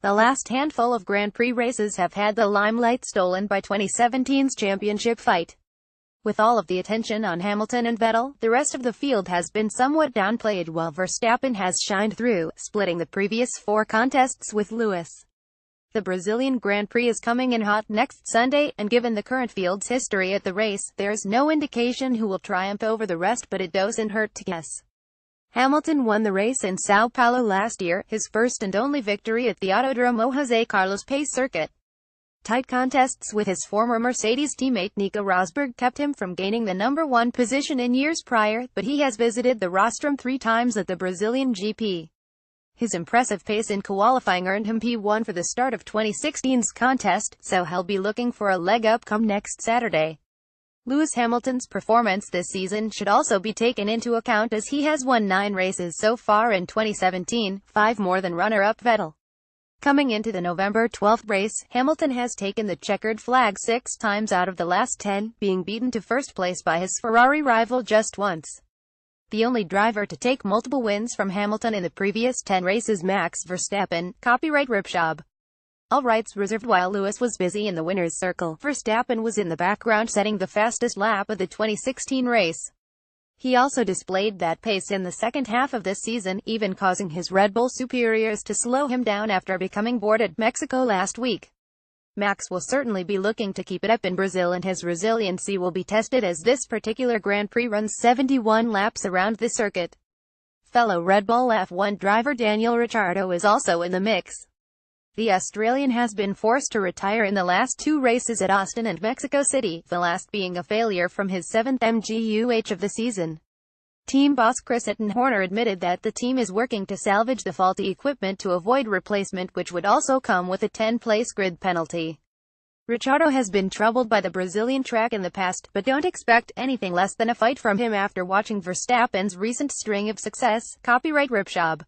The last handful of Grand Prix races have had the limelight stolen by 2017's championship fight. With all of the attention on Hamilton and Vettel, the rest of the field has been somewhat downplayed while Verstappen has shined through, splitting the previous 4 contests with Lewis. The Brazilian Grand Prix is coming in hot next Sunday, and given the current field's history at the race, there's no indication who will triumph over the rest, but it doesn't hurt to guess. Hamilton won the race in São Paulo last year, his first and only victory at the Autodromo José Carlos Pace circuit. Tight contests with his former Mercedes teammate Nico Rosberg kept him from gaining the number 1 position in years prior, but he has visited the rostrum 3 times at the Brazilian GP. His impressive pace in qualifying earned him P1 for the start of 2016's contest, so he'll be looking for a leg up come next Saturday. Lewis Hamilton's performance this season should also be taken into account, as he has won 9 races so far in 2017, 5 more than runner-up Vettel. Coming into the November 12th race, Hamilton has taken the checkered flag 6 times out of the last 10, being beaten to first place by his Ferrari rival just once. The only driver to take multiple wins from Hamilton in the previous 10 races, Max Verstappen. Copyright Ripshab. All rights reserved. While Lewis was busy in the winner's circle, Verstappen was in the background setting the fastest lap of the 2016 race. He also displayed that pace in the second half of this season, even causing his Red Bull superiors to slow him down after becoming bored at Mexico last week. Max will certainly be looking to keep it up in Brazil, and his resiliency will be tested as this particular Grand Prix runs 71 laps around the circuit. Fellow Red Bull F1 driver Daniel Ricciardo is also in the mix. The Australian has been forced to retire in the last 2 races at Austin and Mexico City, the last being a failure from his 7th MGUH of the season. Team boss Chris Horner admitted that the team is working to salvage the faulty equipment to avoid replacement, which would also come with a 10-place grid penalty. Ricciardo has been troubled by the Brazilian track in the past, but don't expect anything less than a fight from him after watching Verstappen's recent string of success. Copyright Ripshab.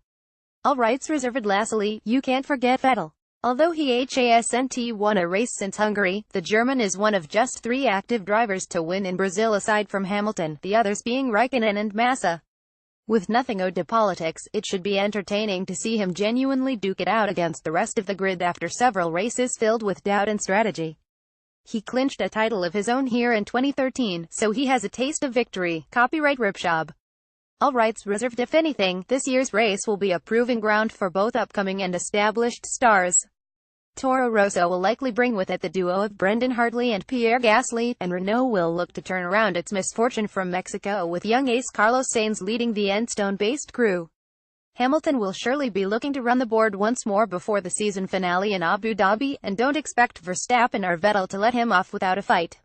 All rights reserved. Lastly, you can't forget Vettel. Although he hasn't won a race since Hungary, the German is one of just 3 active drivers to win in Brazil aside from Hamilton, the others being Raikkonen and Massa. With nothing owed to politics, it should be entertaining to see him genuinely duke it out against the rest of the grid after several races filled with doubt and strategy. He clinched a title of his own here in 2013, so he has a taste of victory. Copyright Ripshab. All rights reserved. If anything, this year's race will be a proving ground for both upcoming and established stars. Toro Rosso will likely bring with it the duo of Brendan Hartley and Pierre Gasly, and Renault will look to turn around its misfortune from Mexico with young ace Carlos Sainz leading the Enstone-based crew. Hamilton will surely be looking to run the board once more before the season finale in Abu Dhabi, and don't expect Verstappen or Vettel to let him off without a fight.